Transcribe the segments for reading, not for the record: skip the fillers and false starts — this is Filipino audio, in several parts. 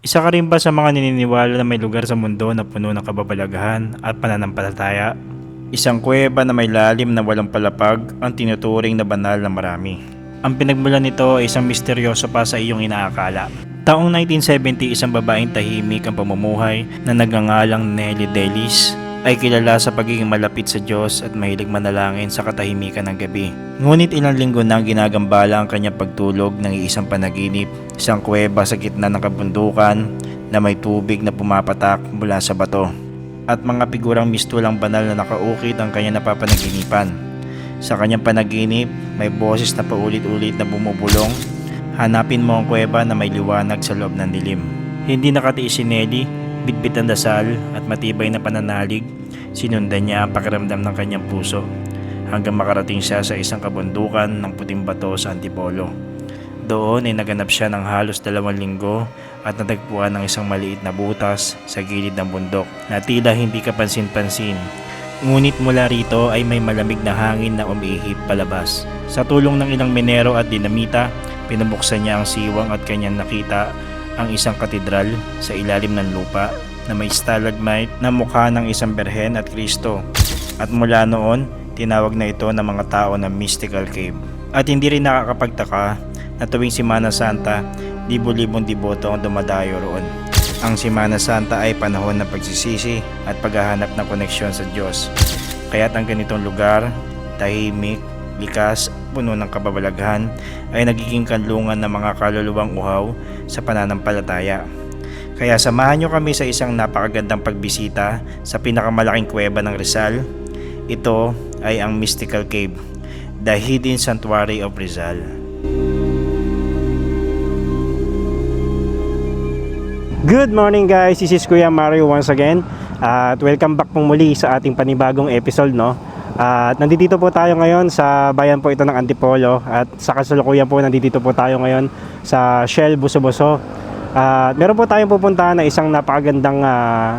Isa ka rin ba sa mga naniniwala na may lugar sa mundo na puno ng kababalaghan at pananampalataya? Isang kuweba na may lalim na walang palapag ang tinuturing na banal na marami. Ang pinagmulan nito ay isang misteryoso pa sa iyong inaakala. Taong 1970, isang babaeng tahimik ang pamumuhay na nagngangalang Nelly Delis ay kilala sa pagiging malapit sa Diyos at mahilig manalangin sa katahimikan ng gabi. Ngunit ilang linggo nang ginagambala ang kanyang pagtulog ng isang panaginip, isang kuweba sa gitna ng kabundukan na may tubig na pumapatak mula sa bato, at mga figurang mistulang banal na nakaukit ang kanyang napapanaginipan. Sa kanyang panaginip, may boses na paulit-ulit na bumubulong, "Hanapin mo ang kuweba na may liwanag sa loob ng dilim." Hindi nakatiis si Nelly. Bitbit ang dasal at matibay na pananalig, sinundan niya ang pakiramdam ng kanyang puso hanggang makarating siya sa isang kabundukan ng puting bato sa Antipolo. Doon ay naganap siya ng halos 2 linggo at natagpuan ng isang maliit na butas sa gilid ng bundok na tila hindi kapansin-pansin. Ngunit mula rito ay may malamig na hangin na umiihip palabas. Sa tulong ng ilang minero at dinamita, pinabuksan niya ang siwang at kanyang nakita ang isang katedral sa ilalim ng lupa na may stalagmite na mukha ng isang berhen at Kristo. At mula noon, tinawag na ito ng mga tao na Mystical Cave. At hindi rin nakakapagtaka na tuwing Semana Santa, libo-libong deboto ang dumadayo roon. Ang Semana Santa ay panahon ng pagsisisi at paghahanap ng koneksyon sa Diyos. Kaya't ang ganitong lugar, tahimik, likas, puno ng kababalaghan, ay nagiging kanlungan ng mga kaluluwang uhaw sa pananampalataya. Kaya samahan nyo kami sa isang napakagandang pagbisita sa pinakamalaking kuweba ng Rizal. Ito ay ang Mystical Cave, the Hidden Sanctuary of Rizal. Good morning guys, this is Kuya Mario once again. At welcome back pong muli sa ating panibagong episode, no? At nandito po tayo ngayon sa bayan po ito ng Antipolo, at sa kasalukuyan po nandito po tayo ngayon sa Shell Buso-Buso. At meron po tayong pupuntahan na isang napakagandang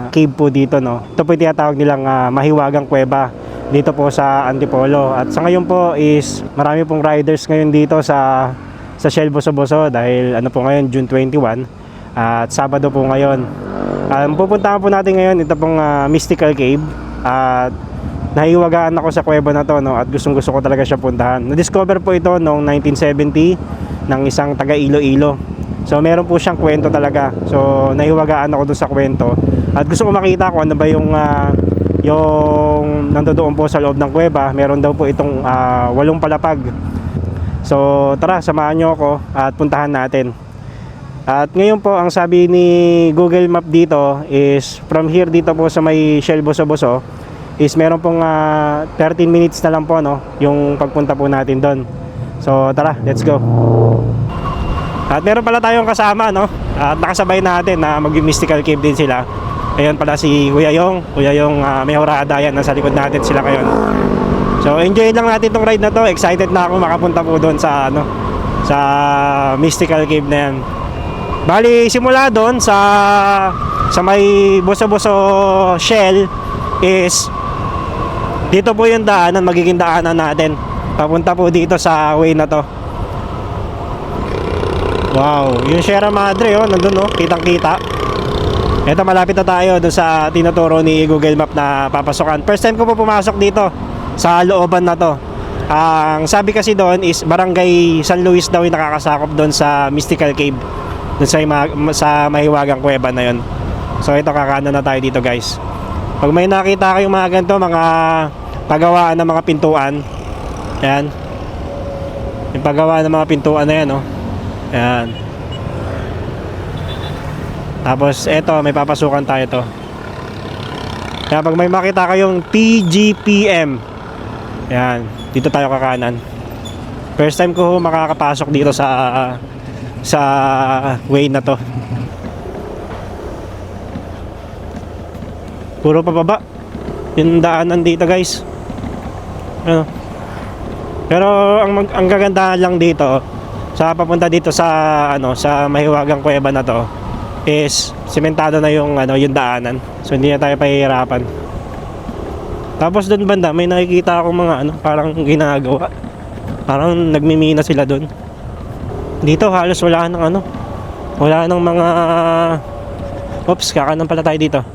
cave po dito, no? Ito po tinatawag nilang mahiwagang kuweba dito po sa Antipolo. At sa ngayon po is marami pong riders ngayon dito sa Shell Buso-Buso dahil ano po ngayon, June 21 at Sabado po ngayon. Pupuntahan po natin ngayon ito pong Mystical Cave. At nahiwagaan ako sa kuweba na to, no? At gustong gusto ko talaga siya puntahan. Na-discover po ito noong 1970 ng isang taga Iloilo. So meron po siyang kwento talaga. So nahiwagaan ako dun sa kwento at gusto ko makita kung ano ba yung nandoon po sa loob ng kuweba. Meron daw po itong 8 palapag. So tara, samahan nyo ako at puntahan natin. At ngayon po, ang sabi ni Google Map dito is from here dito po sa may Shell Buso-Buso is meron pong 13 minutes na lang po, no, yung pagpunta po natin doon. So tara, let's go. At meron pala tayong kasama, no, at nakasabay natin na mag-Mystical Cave din sila. Ayun pala si Kuya Yong may horada yan, nasa likod natin sila ngayon. So enjoy lang natin tong ride na to. Excited na ako makapunta po doon sa sa Mystical Cave na yan. Bali simula doon sa may Buso-Buso Shell is dito po yung daanan, magiging daanan natin papunta po dito sa way na to. Wow, yung Sierra Madre, oh, nandun, oh, kitang kita. Ito, malapit na tayo doon sa tinuturo ni Google Map na papasukan. First time ko po pumasok dito sa looban na to. Ang sabi kasi doon is Barangay San Luis daw yung nakakasakop doon sa Mystical Cave, doon sa mahiwagang kuweba na yon. So ito, kakanan na tayo dito guys. Pag may nakita kayong mga ganito, mga pagawaan ng mga pintuan, yan, yung paggawa ng mga pintuan na yan, oh. Yan. Tapos eto, may papasukan tayo to. Kaya pag may makita kayong PGPM, yan, dito tayo kakanan. First time ko makakapasok dito sa way na to. Puro pababa yung daanan dito guys. Ano? Pero ang gaganda lang dito sa papunta dito sa sa mahiwagang kuweba na to is sementado na yung yung daanan. So hindi na tayo pahihirapan. Tapos doon banda may nakikita akong mga parang ginagawa. Parang nagmimina sila doon. Dito halos wala nang Wala nang mga... Oops, kakanan pala tayo dito.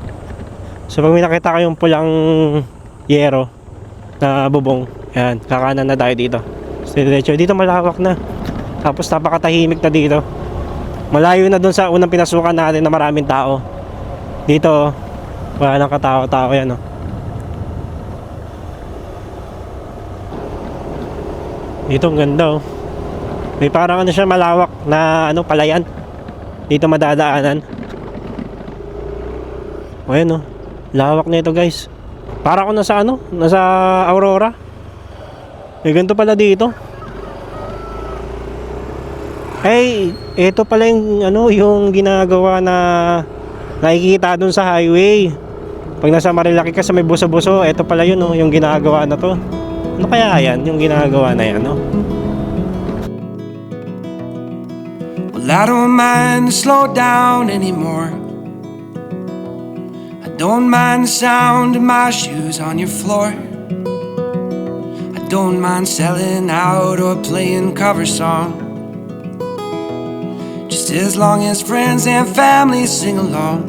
So pag may nakita kayong pulang yero na bubong, yan, kakanan na tayo dito. So dito malawak na. Tapos napakatahimik na dito. Malayo na dun sa unang pinasukan natin na maraming tao. Dito, wala nang katao-tao yan, oh. Dito ang ganda, oh. May parang ano siya, malawak na ano, palayan. Dito madadaanan. O ayan, oh. Lawak na ito, guys. Para ako nasa ano, nasa Aurora. May ganito pala dito. Hey, ito pala yung ano, yung ginagawa na nakikita dun sa highway. Pag nasa Marilaki ka sa may buso-buso, ito pala yun, oh, yung ginagawa na to. Ano kaya yan, yung ginagawa na yan, no? Well, I don't mind to slow down anymore. I don't mind the sound of my shoes on your floor. I don't mind selling out or playing cover song. Just as long as friends and family sing along.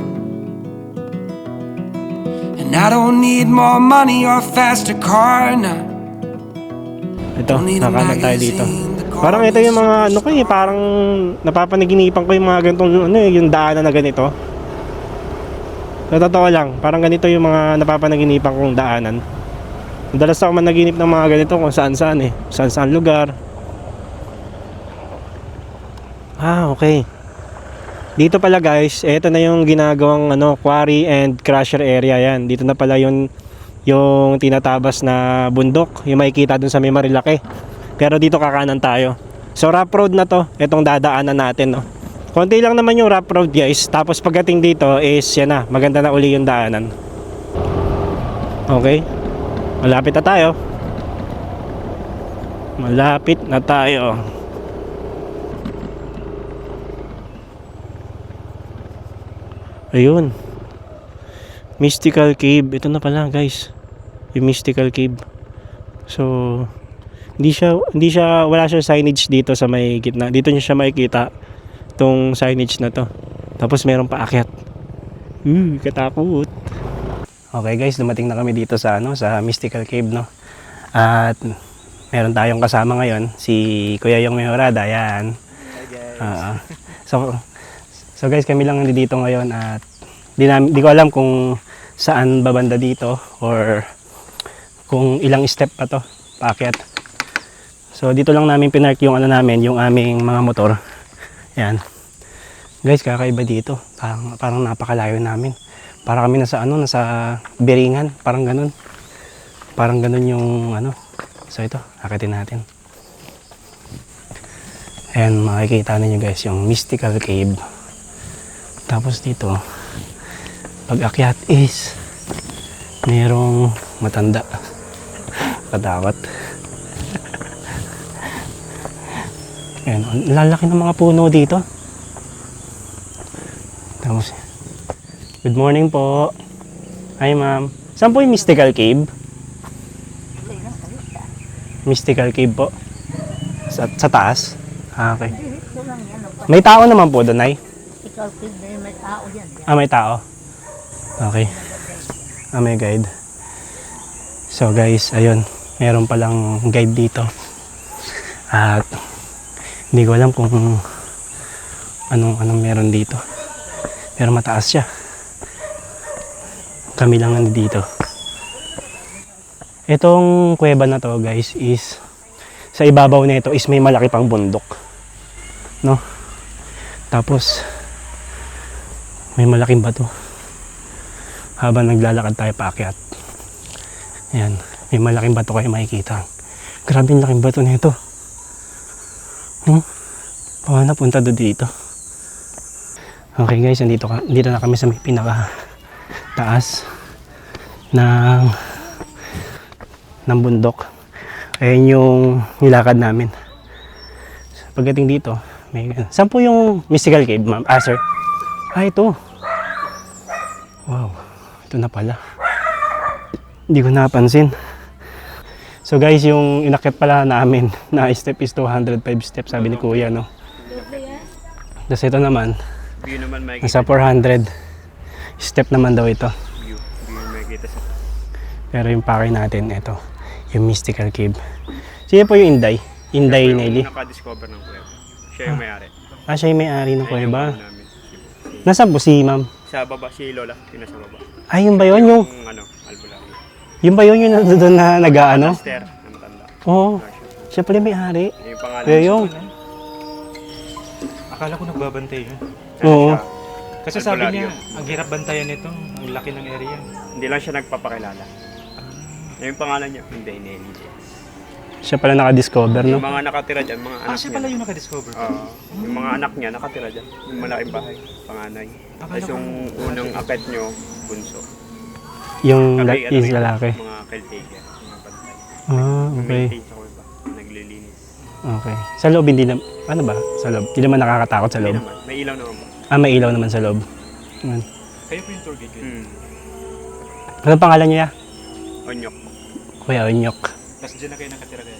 And I don't need more money or a faster car now. Ito, nakanan tayo dito. Parang ito yung mga ano ko eh, parang napapanaginipan ko yung mga ganitong ano eh, yung daanan na ganito. Sa totoo lang, parang ganito yung mga napapanaginipan kong daanan. Madalas ako managinip ng mga ganito kung saan-saan eh, saan-saan lugar. Ah, okay. Dito pala guys, ito na yung ginagawang ano, quarry and crusher area yan. Dito na pala yung tinatabas na bundok, yung makikita dun sa may Marilaki. Pero dito kakanan tayo. So rough road na to, itong dadaanan natin, no. Konti lang naman yung rough road guys. Tapos pagdating dito is yan na, maganda na uli yung daanan. Okay. Malapit na tayo. Malapit na tayo. Ayun. Mystical Cave. Ito na pala guys. Yung Mystical Cave. So wala siya signage dito sa may gitna. Dito niyo siya makikita tong signage na to. Tapos meron pa akyat. Katakot. Okay guys, dumating na kami dito sa ano, sa Mystical Cave, no. At meron tayong kasama ngayon, si Kuya Yong Mejorada, yan. So guys, kami lang nandito ngayon at di ko alam kung saan babanda dito or kung ilang step pa to paakyat. So dito lang namin pinark yung ano namin, yung aming mga motor. Yan. Guys, kakaiba dito. Parang napakalayo namin. Para kami nasa ano, nasa Beringan, parang ganun. Parang ganun yung ano. So ito, akitin natin. Ayan, makikita ninyo guys yung Mystical Cave. Tapos dito, pag akyat is merong matanda. Katakot. Ayan, lalaki ng mga puno dito. Tapos, good morning po. Hi ma'am. Saan po yung Mystical Cave? Mystical Cave po. Sa taas? Ah, okay. May tao naman po doon, ay? Mystical Cave na yun, may tao yan. Ah, may tao. Okay. Ah, may guide. So guys, ayun. Meron palang guide dito. At hindi ko alam kung anong meron dito. Pero mataas siya. Kami lang nandito. Itong kuweba na to guys is sa ibabaw nito is may malaki pang bundok. No? Tapos may malaking bato. Habang naglalakad tayo paakyat. Ayan, may malaking bato kayo makikita. Grabe yung laking bato nito. Paano napunta doon dito? Okay guys, dito na kami sa may pinaka taas ng bundok. Ayan yung nilakad namin. Pagdating dito, saan po yung Mystical Cave, ma'am? Ah, sir. Ah, ito. Wow, ito na pala. Hindi ko napansin. So guys, yung inakyat pala namin na step is 205 steps, sabi ni Kuya, no? Tapos ito naman, View naman nasa 400. Step naman daw ito. View makikita sa Pero yung pakay natin, ito. Yung Mystical Cave. Sino po yung Inday? Inday Nelly. Naka-discover ng kuweba. Siya yung may-ari. Siya yung may-ari ng kuweba. Namin. Nasaan po si ma'am? Sa baba, si Lola. Yung nasa baba. Yun ba yun? Yung, Albularyo. yun ba yun yung nandun na nag-ano? Master. Ang matanda. Oo. Siya pala yung may-ari. Yung pangalan. Kaya yung, Akala ko nagbabantay yun. oo. Kasi sabi niya, ang hirap bantayan nito, ang laki ng area. Hindi lang siya nagpapakilala. Yung pangalan niya, hindi Nelly. Siya pala naka-discover, no? Yung mga nakatira dyan, mga anak Siya niya. pala yung nakadiscover. Yung mga anak niya nakatira dyan. Yung malaking bahay, panganay. Tapos yung unang akit nyo, bunso. Yung Kami, yung lalaki. Mga caretaker, mga bantay. Okay. Maintain sa kuweba, naglilinis. Okay. Sa loob, hindi na, ano ba? Sa loob. Hindi naman nakakatakot sa Hindi loob. naman, may ilaw naman po. May ilaw naman sa loob. Ayan. Kayo po yung tour guide yun. Anong pangalan niya? Onyok. Kuya Onyok. Tapos dyan na kayo nakatira kayo.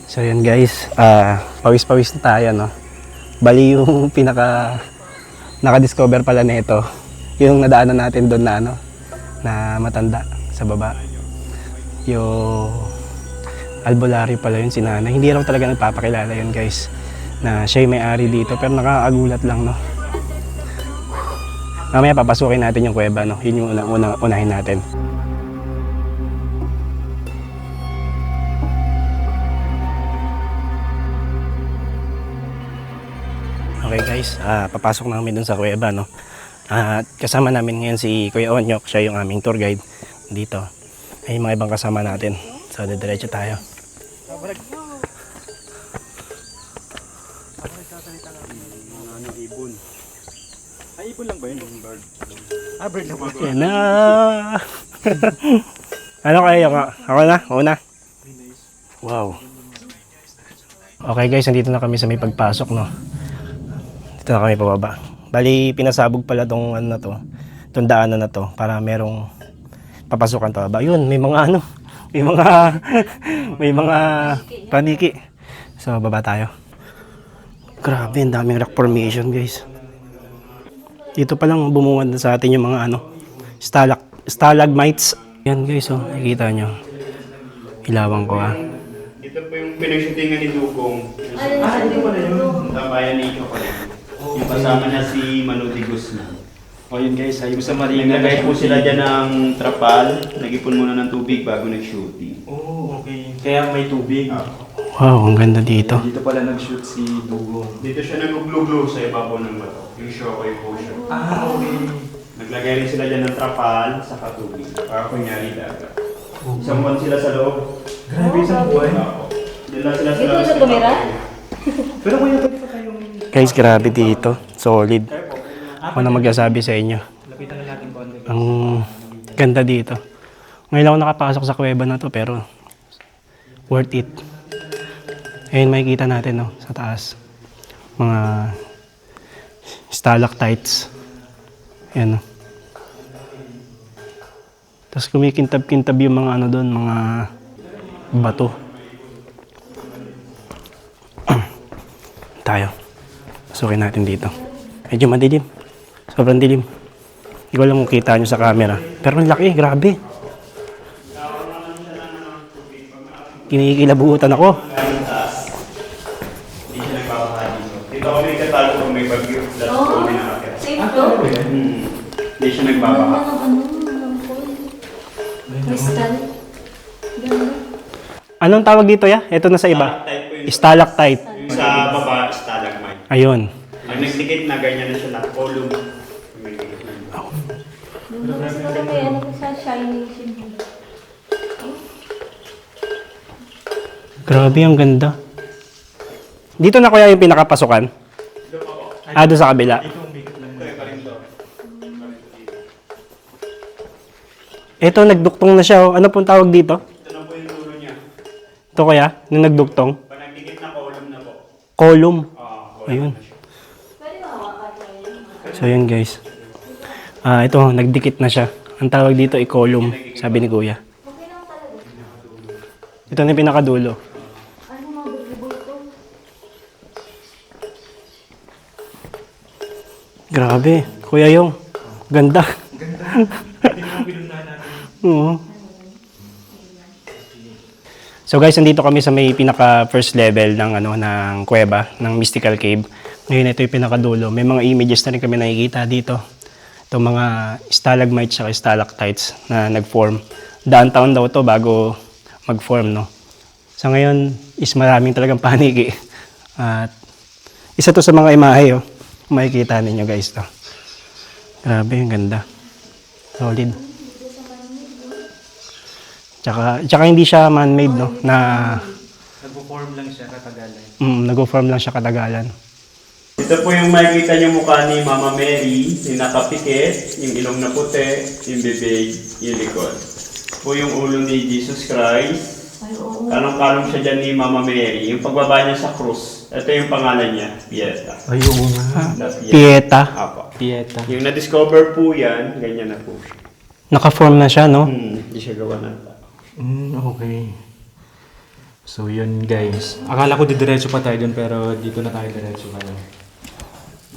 So yun guys, pawis-pawis na tayo, no? Bali yung naka-discover pala nito, yung nadaanan natin doon na ano, na matanda sa baba. Yung albularyo pala yun, si nanay. Hindi raw talaga nagpapakilala yun guys, na siya yung may-ari dito, pero nakakagulat lang, no? Mamaya papasukin natin yung kuweba, no? Yun yung unahin natin. Okay guys, papasok namin dun sa kuweba, no? At kasama namin ngayon si Kuya Onyok, siya yung aming tour guide dito. Ay mga ibang kasama natin. So, diretso tayo. Ibon lang ba yun? Bird. Bird lang ba? Yan na! Ano kayo? Ako na? Una? Wow. Okay guys, nandito na kami sa may pagpasok, no? Dito na kami pababa. Bali, pinasabog pala tong ano na to, tong daanan na to, para merong papasukan pababa. Yun, may mga ano, may mga paniki. So, baba tayo. Grabe, ang daming rock formation, guys. Dito pa lang bumungad na sa atin yung mga ano, stalagmites. Yan guys, oh, nakikita nyo. Ilawan ko, Ito po yung pinagshootingan ni Dugong. Ito pala yun. Tabayan ni Chocolate. Yung kasama niya si Manudi Guzman. O yun guys, yung sa Marina. Naglagay po sila dyan ng trapal. Nag-ipon muna ng tubig bago nag-shooting. Oh, okay. Kaya may tubig. Wow, ang ganda dito. Dito pala nag-shoot si Dugo. Dito siya nag-uglo-glo sa ibabaw ng bato. Yung shokoy po siya. Okay. Naglagay rin sila dyan ng trapal sa katubig. Para kunyari dagat. Isang buwan sila sa loob. Grabe isang buwan. Doon lang sila Dito na tumira? Pero kuya, pwede pa kayong... Guys, grabe dito. Solid. Ako na magsasabi sa inyo. Lapitan na natin konti. Ang ganda dito. Ngayon ako nakapasok sa kuweba na to, pero worth it. Ayun, makikita natin, no, sa taas. Mga stalactites. Ayan, no. Tapos kumikintab-kintab yung mga ano doon, mga bato. Tayo. Pasukin natin dito. Medyo madilim. Sobrang dilim. Hindi ko alam kung kita nyo sa camera. Pero ang laki, grabe. Kinikilabutan ako. Hindi siya nagpapaha dito. Dito kami katalo kung may bagyo. That's all na nakakita. Safe to? Hindi siya nagpapaha. Crystal. Ganda. Anong tawag dito ya? Ito na sa iba. Stalactite. Sa baba, stalagmite. Ayun. Pag nagdikit na, ganyan na siya na column. Doon na siguro may ano ko sa shining symbol. Grabe, ang ganda. Dito na kuya yung pinakapasukan? Doon sa kabila. Ito, nagduktong na siya. Ano pong tawag dito? Ito na po yung dulo niya. Ito kuya, nung nagduktong. Pag nagdikit na, column na po. Column. Column Ayun. na siya. So yun guys. Ito, nagdikit na siya. Ang tawag dito ay column, sabi ni kuya. Ito na yung pinakadulo. Grabe. Kuya Yong. Ganda. Oo. So guys, nandito kami sa may pinaka first level ng ng kuweba, ng Mystical Cave. Ngayon ito yung pinakadulo. May mga images na rin kami nakikita dito. Itong mga stalagmites at stalactites na nag-form. Daan taon daw to bago mag-form, no? Sa ngayon is maraming talagang paniki. At isa to sa mga imahe, oh. Makikita ninyo guys to. Grabe, ang ganda. Solid. Tsaka hindi siya man-made, no? Na Nagpo-form lang siya katagalan. nag-form lang siya katagalan. Ito po yung makikita niyo mukha ni Mama Mary, yung nakapikit, yung ilong na puti, yung bibig, yung likod. Ito po yung ulo ni Jesus Christ. Ay, oo. Kalong-kalong siya dyan ni Mama Mary. Yung pagbaba niya sa krus, ito yung pangalan niya, Pieta. Ay, oo nga. Pieta. Apo. Pieta. Yung na-discover po yan, ganyan na po siya. Naka-form na siya, no? Hindi siya gawa ng tao. Okay. So yun guys. Akala ko didiretso pa tayo dun pero dito na tayo diretso tayo.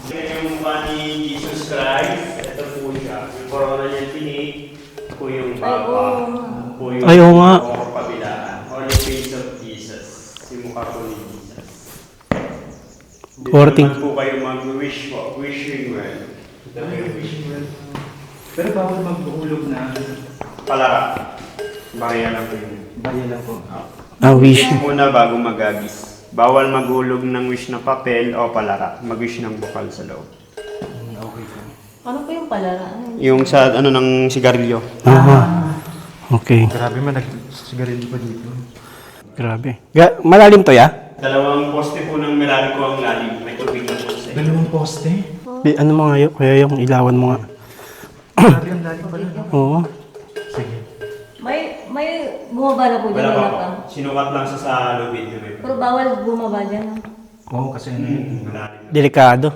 Yan yung mukha ni Jesus Christ. Ito po siya. Yung corona niya tinig. Ito po yung papa. Ito po yung Ay, oo nga. kabilaan. Or yung face of Jesus. Yung mukha po ni Jesus. Dito Working. naman po kayo mag-wish po. Wishing well. Ito po yung wishing well. Pero bawal magbuhulog na. Palara. Bariya lang po yun. Bariya lang po. Wish. Wish muna bago magagis. Bawal maghulog ng wish na papel o palara. Mag-wish ng bukal sa loob. Okay po. Ano po yung palara? Yung sa ng sigarilyo. Okay. Grabe man, nagsigarilyo pa dito. Grabe. Malalim to, ya? Dalawang poste po ng Meralco ang lalim. May tubig na po sa iyo. Dalawang poste? Ano mga yun? Kuya Yong, ilawan mo nga. Grabe ang lalim pala. Oo. Sige. May bumaba na po dyan. Wala pa Wala po. pa. Sinukat lang sa lubid na may Pero bawal bumaba dyan. Oo, kasi ano yun. malalim. Delikado.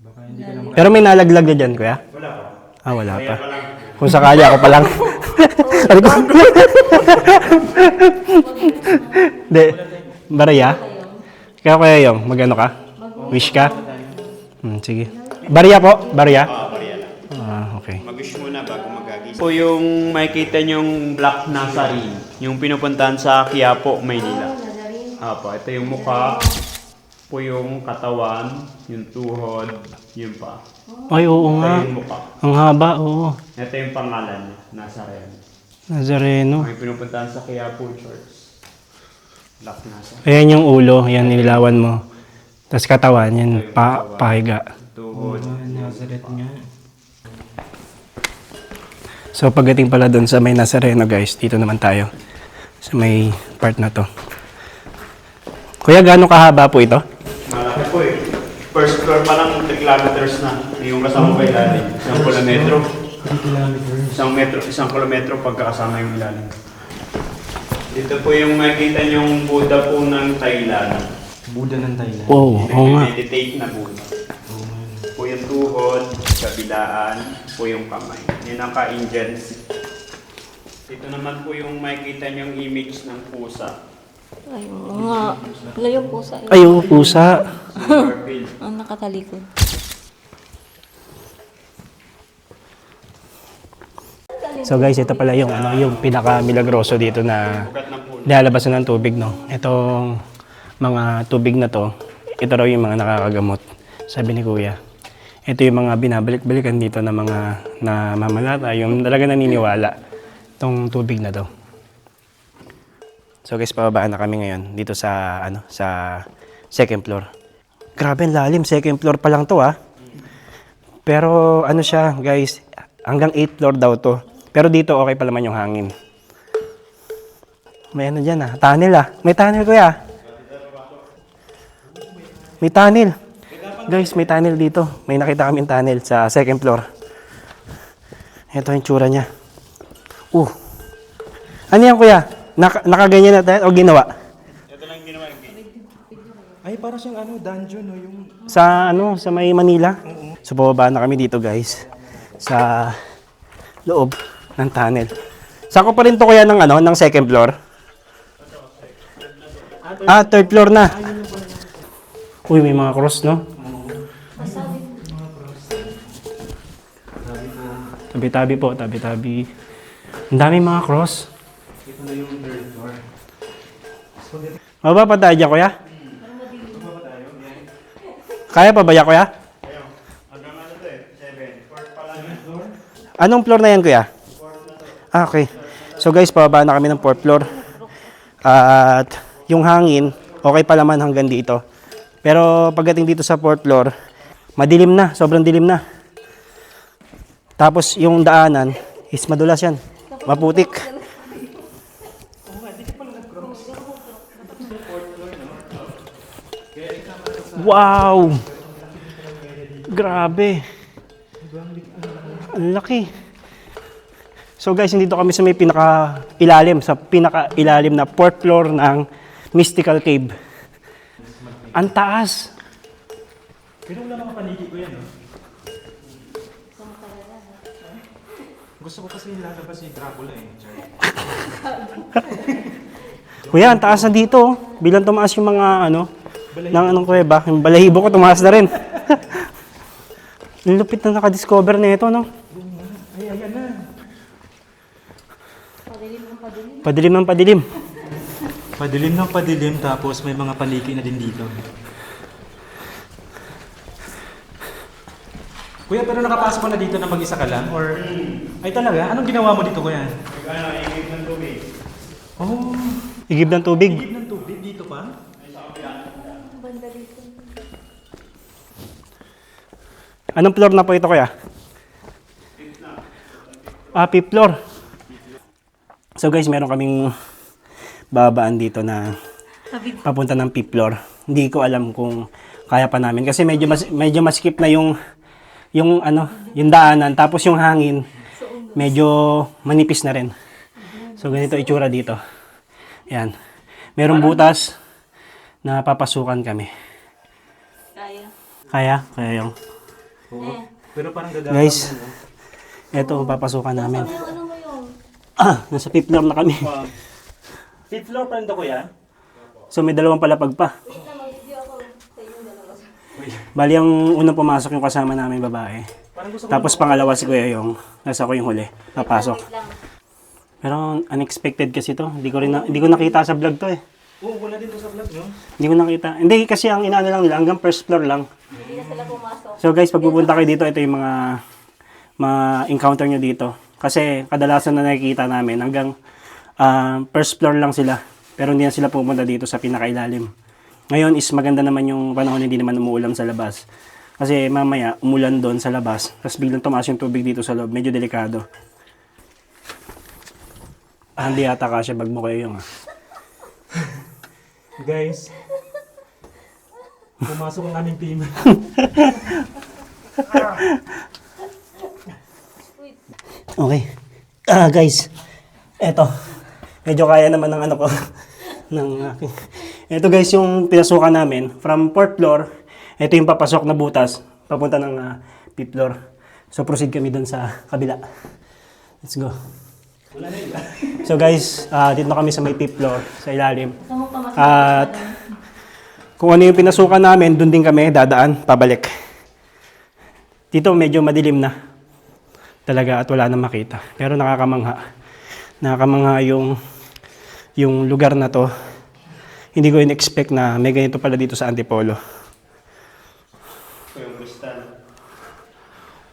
Baka hindi ka naman. Pero may nalaglag na dyan, kuya? Wala pa. Wala Kaya pa. pa lang. Kung sakali ako pa lang. Sabi ko. Hindi. Barya? Kaya Kuya Yong, mag-ano ka? Wish ka? Sige. Barya po? Barya? Bariya lang. Okay. Mag-wish muna bago magagis. Po yung makikita nyong Black Nazarene. Yung pinupuntahan sa Quiapo, Maynila. Apo, ito yung mukha. Po yung katawan, yung tuhod, yung pa. Ay, oo Ito nga. yung mukha. Ang haba, oo. Ito yung pangalan niya, Nazarene. Nazareno. May pinupuntahan sa Quiapo Church. Black Nazarene. Ayan yung ulo, yan nililawan mo. Tapos katawan, yan pahiga. Tuhod. Nazareth nga. So pagdating pala doon sa may Nazareno guys, dito naman tayo. Sa may part na to. Kuya, gaano kahaba po ito? Malaki po eh. First floor pa lang 3 kilometers na. Yung kasama pa ilalim. 1 kilometro. 3 kilometers. 1 kilometro pagkakasama yung ilalim. Dito po yung makikita yung Buddha po ng Thailand. Buddha ng Thailand. Oo, oo nga. Meditate na Buddha. Po yung tuhod, kabilaan, po yung kamay. Yan ang ka-Indian. Dito naman po yung makikita yung image ng pusa. Ay, mga layong pusa. Ay, oo, pusa. Garfield. Ang nakatalikod. So guys, ito pala yung yung pinaka-milagroso dito na Bugat ng puno. nilalabasan ng tubig, no. Itong mga tubig na to, ito raw yung mga nakakagamot. Sabi ni Kuya. Ito yung mga binabalik-balikan dito na mga na mamalata, yung talaga naniniwala itong tubig na to. So guys, pababaan na kami ngayon dito sa sa second floor. Grabe ang lalim, second floor pa lang to Pero ano siya, guys, hanggang 8th floor daw to. Pero dito okay pa naman yung hangin. May ano dyan tunnel May tunnel kuya. May tunnel. Guys, may tunnel dito. May nakita kaming tunnel sa second floor. Ito yung tsura niya. Ano yan kuya? Nakaganyan na tayo o ginawa? Ito lang ginawa yung Ay, para siyang dungeon, no? Yung... Sa may Manila. So, bababa na kami dito guys. Sa loob ng tunnel. Sako pa rin to kuya ng second floor? Third floor na. Uy, may mga cross, no? Tabi po. Tabi-tabi po, tabi-tabi. Ang daming mga cross. Ito na yung third floor. Mababa pa tayo dyan, kuya? Kaya pa ba yan, kuya? Anong floor na yan, kuya? Ah, okay. So guys, pababa na kami ng 4th floor. At yung hangin, okay pa naman hanggang dito. Pero pagdating dito sa 4th floor, madilim na, sobrang dilim na. Tapos yung daanan is madulas yan, maputik. Wow! Grabe! Ang laki. So guys, nandito kami sa may pinaka-ilalim na 4th floor ng Mystical Cave. Ang taas! Pero wala mga paniki ko yan, no? Gusto ko kasi lalabas si Dracula eh. Kuya, ang taas na dito. Oh. Bilang tumaas yung mga ng anong kuweba, yung balahibo ko tumaas na rin. Ang lupit na nakadiscover na ito, no? Ay, ayan na. Padilim ng padilim. Padilim ng padilim, tapos may mga paniki na din dito. Kuya, pero nakapasok ko na dito na mag-isa ka lang? Or, ay talaga? Anong ginawa mo dito, kuya? Igib ng tubig. Oh, Igib ng tubig. higit ng tubig dito pa? Anong floor na po ito, kuya? 5th floor. So guys, meron kaming babaan dito na papunta ng 5th floor. Hindi ko alam kung kaya pa namin kasi medyo maskip na yung daanan, tapos yung hangin medyo manipis na rin. So ganito itsura dito. Yan. Merong butas na papasukan kami. Kaya. Kaya yung Oo. Pero parang gagawin guys, eto ang papasukan namin. Ano mo yun? Nasa 5th floor na kami. 5th floor pa rin to, kuya? So may dalawang palapag pa. Bali ang unang pumasok yung kasama namin babae. Parang gusto ko Tapos pangalawa si Kuya yung nasa ko yung huli. Papasok. Pero unexpected kasi to. Hindi ko nakita sa vlog to eh. Oo, wala din to sa vlog, no? Hindi ko nakita. Hindi kasi ang inaano lang nila hanggang 1st floor lang. Hindi na sila pumasok. So guys, pag pupunta kayo dito, ito yung mga ma-encounter nyo dito. Kasi kadalasan na nakikita namin hanggang 1st floor lang sila. Pero hindi na sila pumunta dito sa pinakailalim. Ngayon is maganda naman yung panahon, hindi naman umuulan sa labas. Kasi mamaya umulan doon sa labas. Tapos biglang tumaas yung tubig dito sa loob. Medyo delikado. Hindi yata kasi bag mo kayo yung Guys, pumasok ang aming team. Okay. Guys, eto. Medyo kaya naman ng ano ko. Ito guys yung pinasukan namin. From 4th floor, ito yung papasok na butas. Papunta ng 5th floor. So proceed kami dun sa kabila. Let's go. So guys, dito na kami sa may 5th floor, sa ilalim. At kung ano yung pinasukan namin, dun din kami dadaan, pabalik. Dito medyo madilim na. Talaga at wala na makita. Pero nakakamangha. Nakakamangha yung lugar na to. Hindi ko in-expect na may ganito pala dito sa Antipolo.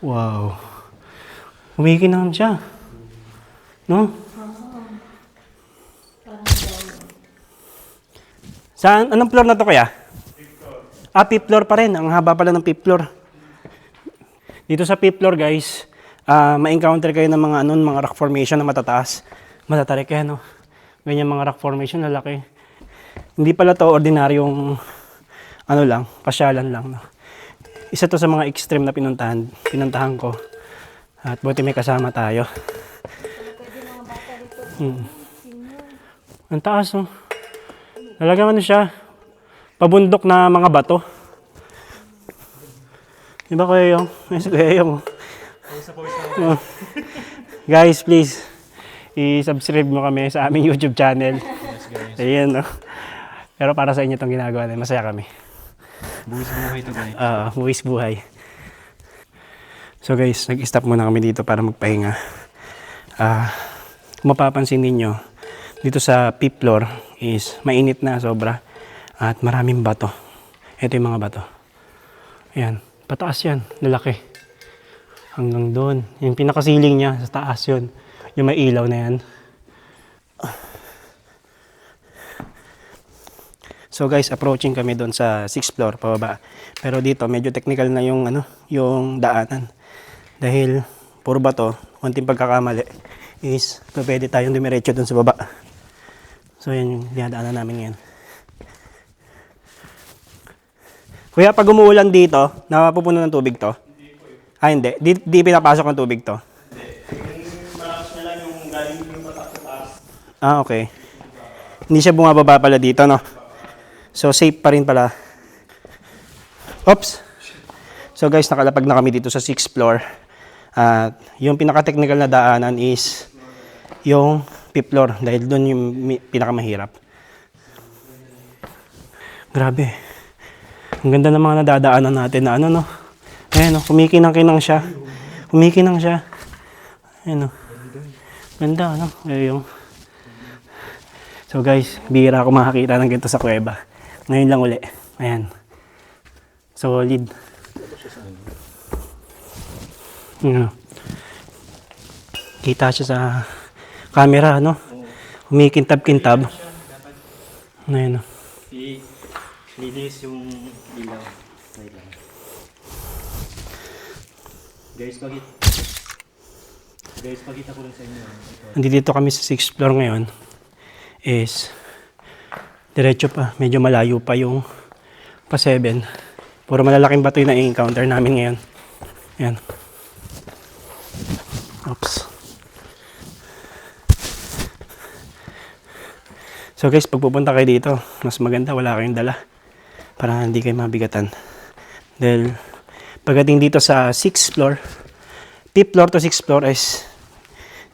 Wow. Umikinang siya. No? Saan? Anong floor na to kaya? 5th floor pa rin. Ang haba pala ng 5th floor. Dito sa 5th floor guys, ma-encounter kayo ng mga rock formation na matataas. Matatarik yan, no? Ganyan mga rock formation na laki. Hindi pala to ordinaryong pasyalan lang, no? Isa to sa mga extreme na pinuntahan ko. At buti may kasama tayo. Ang taas, oh. Talagang siya, pabundok na mga bato. Diba Kuya Yong? Kuya Yong. Guys, please, i-subscribe mo kami sa aming YouTube channel. Ayan, no? Pero para sa inyo itong ginagawa natin, masaya kami. Buwis buhay to, guys. Buwis buhay. So guys, nag-stop muna kami dito para magpahinga. Kung mapapansin ninyo, dito sa 5th floor is mainit na sobra at maraming bato. Ito yung mga bato. Ayan, pataas yan, lalaki. Hanggang doon. Yung pinakasiling niya, sa taas yun. Yung may ilaw na yan. So guys, approaching kami doon sa 6th floor, pababa. Pero dito, medyo technical na yung, yung daanan. Dahil, puro bato, konting pagkakamali, is pwede tayong dumiretso doon sa baba. So yan yung dinadaanan namin ngayon. Kuya, pag umuulan dito, napupuno ng tubig to? Hindi. Di pinapasok ng tubig to? Hindi. Malakas na lang yung galing yung patak sa taas. Okay. Hindi siya bumababa pala dito, no? So, safe pa rin pala. Oops! So guys, nakalapag na kami dito sa 6th floor. At yung pinaka-technical na daanan is yung 5th floor. Dahil doon yung pinakamahirap. Grabe. Ang ganda ng mga nadadaanan natin na no? Ayan, no? Kumikinang-kinang siya. Kumikinang siya. Ayan, no? Ganda, no? Ayan. So guys, bihira ako makakita ng ganito sa kuweba. Ngayon lang uli. Ayan. Solid. Ayan. Kita siya sa camera, no? Kumikintab-kintab. Ayan, no? Lilis yung ilaw. Wait lang. Guys, pakita ko lang sa inyo. Nandito kami sa 6th floor ngayon. Is diretso pa. Medyo malayo pa yung pa 7. Puro malalaking bato yung na-encounter namin ngayon. Ayan. Oops. So guys, pag pupunta kayo dito, mas maganda wala kayong dala. Para hindi kayo mabigatan. Dahil pagdating dito sa 6th floor, 5th floor to 6th floor is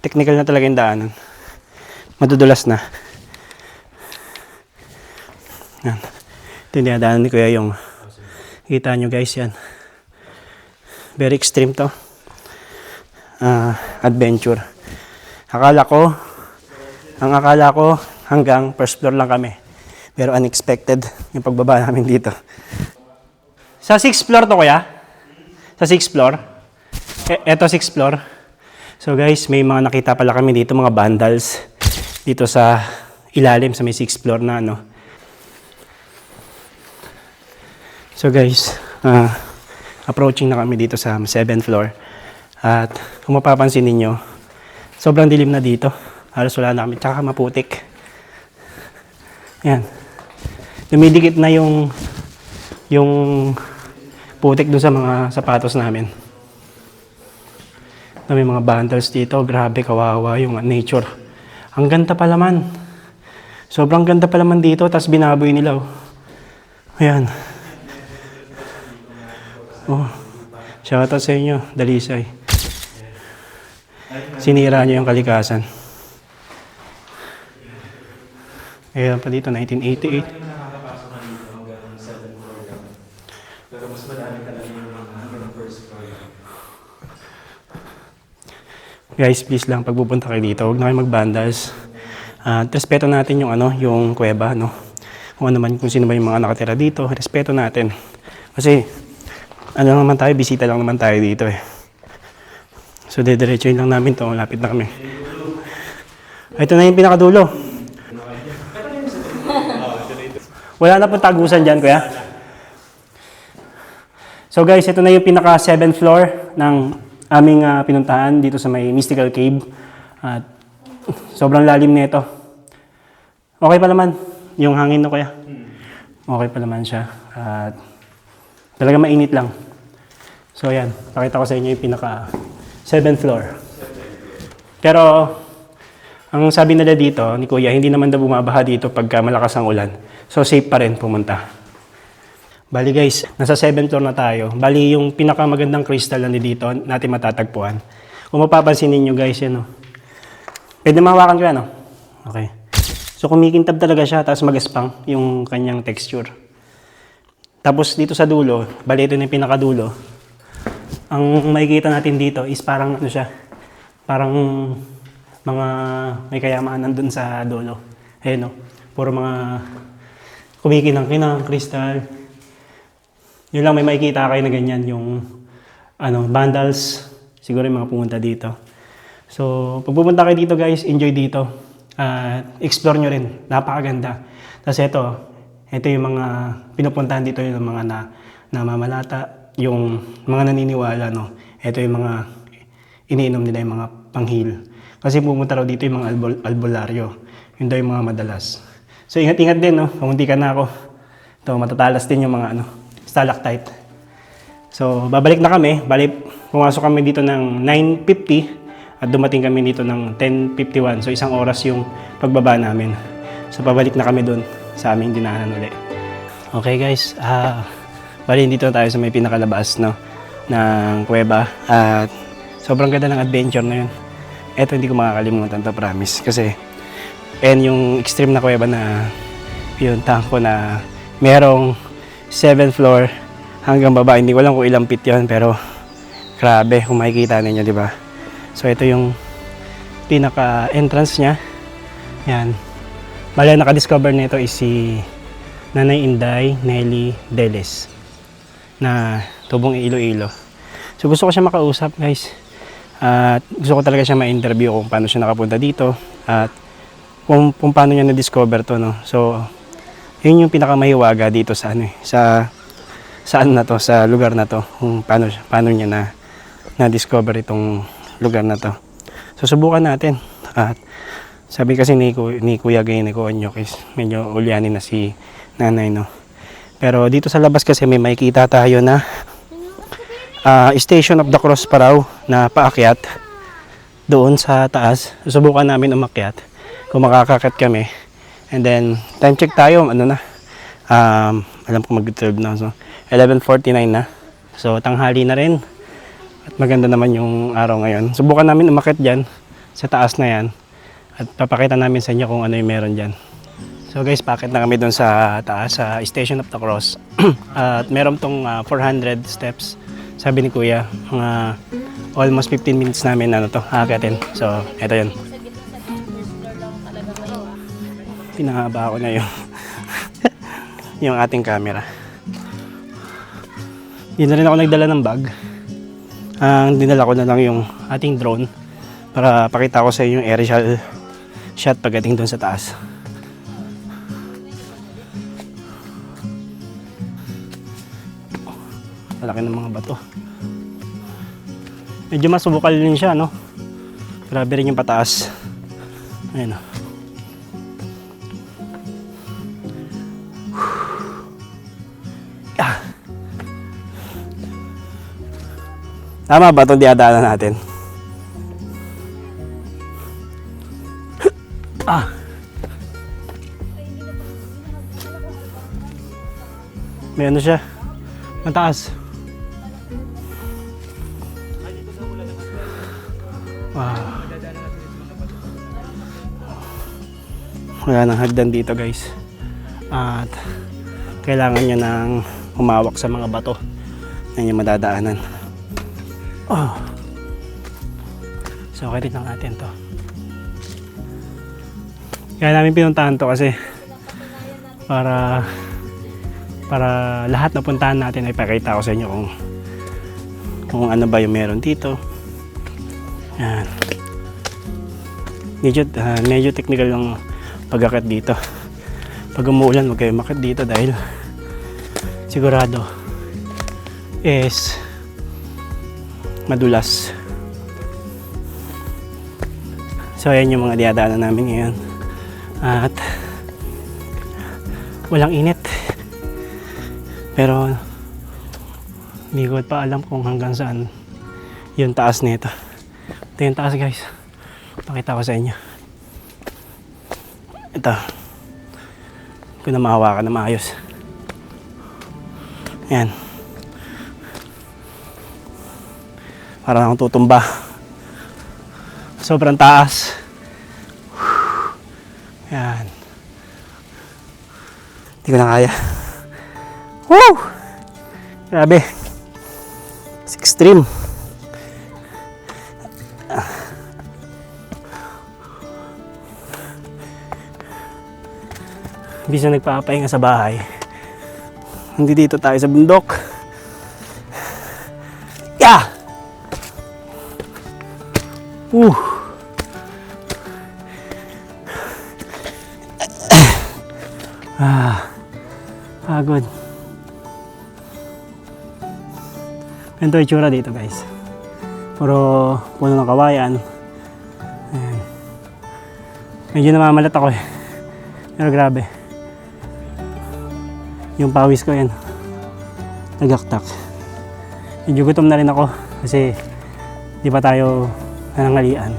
technical na talaga yung daanan. Madudulas na. Yan. Ito yung dinadaanan ni Kuya yung kita nyo guys yan. Very extreme to. Adventure. Akala ko hanggang first floor lang kami. Pero unexpected yung pagbaba namin dito. Sa 6th floor to Kuya? Sa 6th floor? Eto 6th floor. So guys, may mga nakita pala kami dito, mga vandals. Dito sa ilalim, sa may 6th floor na So guys, approaching na kami dito sa 7th floor. At kung mapapansin ninyo, sobrang dilim na dito. Halos wala na kami, tsaka maputik. Ayan. Dumidikit na yung putik doon sa mga sapatos namin. May mga vandals dito. Grabe, kawawa yung nature. Ang ganda pala man. Sobrang ganda pala man dito. Tapos binaboy nila. Ayan. Oh. Shoutout sa inyo, Dalisay. Sinira nyo yung kalikasan. Ayan pa dito, 1988. Pero mas madami talaga yung mga first floor. Guys, please lang, pag pupunta kayo dito, huwag na kayo mag-vandals. Respeto natin yung yung kuweba, no? Kung ano man, kung sino ba yung mga nakatira dito, respeto natin. Kasi, naman tayo, bisita lang naman tayo dito eh. So, dediretsuin lang namin to, lapit na kami. Ito na yung pinakadulo. Wala na pong tagusan dyan, Kuya. So guys, ito na yung pinaka 7th floor ng aming pinuntahan dito sa may Mystical Cave. At sobrang lalim nito. Okay pa naman yung hangin no Kuya. Okay pa naman siya. At talaga mainit lang. So yan, pakita ko sa inyo yung pinaka 7th floor. Pero ang sabi nila dito ni Kuya, hindi naman daw bumabaha dito pagka malakas ang ulan. So safe pa rin pumunta. Bali guys, nasa 7th floor na tayo. Bali yung pinakamagandang crystal na dito natin matatagpuan. Kung mapapansin ninyo guys, yan o. Pwede mahawakan ko yan o. Okay. So kumikintab talaga siya, tapos magaspang yung kanyang texture. Tapos dito sa dulo, bali ito na yung pinakadulo. Ang makikita natin dito is parang ano siya, parang mga may kayamanan dun sa dulo. Ayun, no? Puro mga kumikinang-kinang, kristal. Yun lang, may makikita kayo na ganyan, yung vandals, siguro yung mga pumunta dito. So, pag pupunta kayo dito guys, enjoy dito. Explore nyo rin, napakaganda. Tapos ito yung mga pinupuntahan dito, yung mga namamalata, yung mga naniniwala, no? Ito yung mga iniinom nila, yung mga panghil. Kasi pumunta raw dito yung mga albularyo. Yun daw yung mga madalas. So ingat-ingat din, no? Pumunti ka na ako. Ito, matatalas din yung mga stalactite. So babalik na kami. Pumasok kami dito ng 9:50 at dumating kami dito ng 10:51. So isang oras yung pagbaba namin. So pabalik na kami doon sa aming dinahanan ulit. Okay guys, bali dito na tayo sa may pinakalabas, no, ng kuweba. At sobrang ganda ng adventure na yun. Ito hindi ko makakalimutan to, promise. Kasi yung extreme na kuweba na pinuntahan ko na merong 7th floor hanggang baba. Hindi ko alam kung ilang feet yun, pero grabe kung makikita ninyo, di ba? So ito yung pinaka-entrance niya. Yan. Bali, naka-discover nito is si Nanay Inday Nelly Deles na tubong Iloilo. So gusto ko siya makausap guys. At gusto ko talaga siya ma-interview kung paano siya nakapunta dito at kung paano niya na-discover to, no. So yun yung pinakamahiwaga dito sa sa lugar na to, kung paano niya na-discover itong lugar na to. So subukan natin. At sabi kasi ni Kuya Gay, ni Kuya is medyo ulyanin na si nanay, no. Pero dito sa labas kasi may makikita tayo na Station of the Cross pa raw na paakyat doon sa taas. Subukan namin umakyat kung makakakit kami. And then time check tayo, alam ko mag-12 na, so 11:49 na. So tanghali na rin. At maganda naman yung araw ngayon. Subukan namin umakyat dyan sa taas na yan. At papakita namin sa inyo kung ano yung meron dyan. So guys, paakit na kami doon sa taas, sa Station of the Cross. At meron tong 400 steps. Sabi ni Kuya, mga almost 15 minutes namin aakyatin. So, eto yun. Pinahaba ko na yung ating camera. Hindi na rin ako nagdala ng bag. Ang dinala ko na lang yung ating drone para pakita ko sa inyo yung aerial shot pagdating doon sa taas. Malaki ng mga bato. Medyo masubukal din siya, no? Grabe rin yung pataas. Ayun, no? Tama ba itong diadaanan natin? May ano siya? Mataas. Wow. Wala nang hagdan dito guys. At kailangan nyo nang humawak sa mga bato na inyo madadaanan. Oh. So okay rin lang natin to. Kaya namin pinuntahan to kasi para lahat na puntahan natin ay pakita ko sa inyo kung ano ba yung meron dito. Yan. Medyo technical yung pag-akit dito. Pag umuulan, huwag kayo makit dito dahil sigurado is madulas. So ayan yung mga diadaanan namin ngayon. At walang init. Pero hindi ko pa alam kung hanggang saan yung taas nito. Ito yung taas guys. Pakita ko sa inyo. Ito. Kung na mahawakan na maayos. Ayan. Parang akong tutumba. Sobrang taas. Ayan. Hindi ko na kaya. Woo! Grabe. It's extreme. Hindi siya nagpapahinga sa bahay. Hindi dito tayo sa bundok. Yeah! Pagod. Ganito yung itsura dito guys. Puro puno ng kawayan. Ayan. Medyo namamalat ako eh. Pero grabe. Yung pawis ko yan. Nagaktak. Medyo gutom na rin ako. Kasi di pa tayo nanangalian.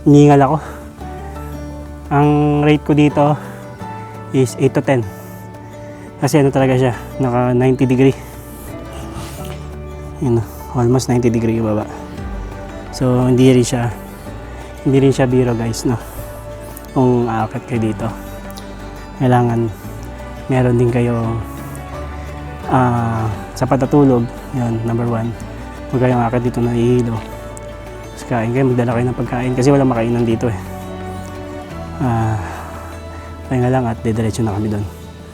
Hiningal ako. Ang rate ko dito is 8 to 10. Kasi ano talaga siya, naka 90 degree. Yun, almost 90 degree yung baba. So hindi rin siya biro guys, no. Kung aakyat kayo dito, kailangan meron din kayo sapat na tulog. Yan, number 1. Huwag kayong aakyat dito na ihilo. Tapos kain kayo, magdala kayo ng pagkain kasi walang makainan dito eh. Pahinga lang at didiretso na kami doon.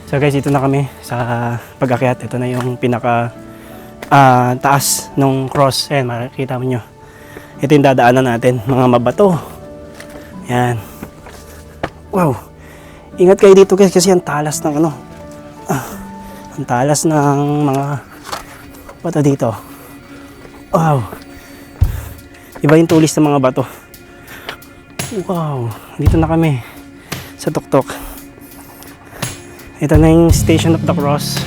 So guys, ito na kami sa pag-akyat. Ito na yung pinaka taas ng cross. Ayan, makikita mo nyo. Ito yung dadaanan natin, mga mabato. Yan. Wow. Ingat kayo dito guys kasi ang talas ng ano. Ang talas ng mga bato dito. Wow. Iba yung tulis ng mga bato. Wow. Dito na kami sa tuktok. Ito na yung Station of the Cross.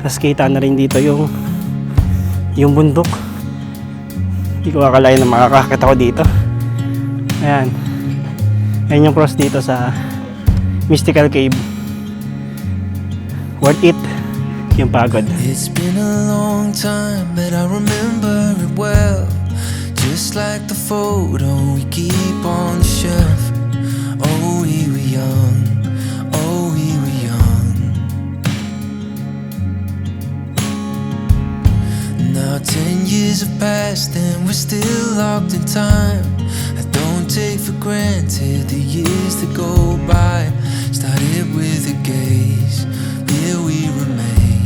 Tapos kita na rin dito yung bundok. Hindi ko akalain na makakakit ako dito. Ayan. Ayan yung cross dito sa Mystical Cave. Worth it yung pagod. It's been a long time, but I remember it well. Just like the photo we keep on the shelf. Oh, we were young. Oh, we were young. Now 10 years have passed and we're still locked in time. I don't take for granted the years that go by. Started with a gaze, here we remain.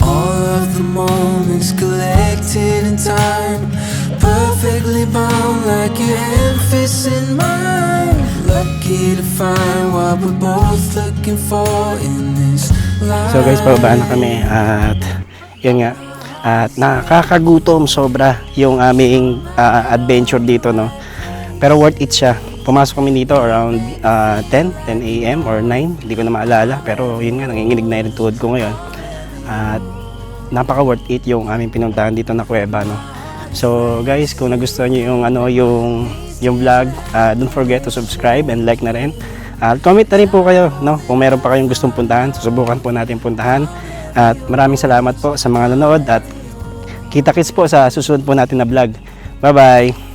All of the moments collected in time, perfectly bound like your hand fits in mine. Lucky to find what we're both looking for in this life. So guys, pababa na kami at yun nga. At nakakagutom sobra yung aming adventure dito, no. Pero worth it siya. Pumasok kami dito around 10 a.m. or 9, hindi ko na maalala. Pero yun nga, nanginginig na yung tuhod ko ngayon. At napaka worth it yung aming pinuntahan dito na kuweba, no. So guys, kung nagustuhan niyo yung vlog, don't forget to subscribe and like na rin. Comment na rin po kayo, no, kung meron pa kayong gustong puntahan, susubukan po natin puntahan. At maraming salamat po sa mga nanood at kita-kits po sa susunod po natin na vlog. Bye-bye!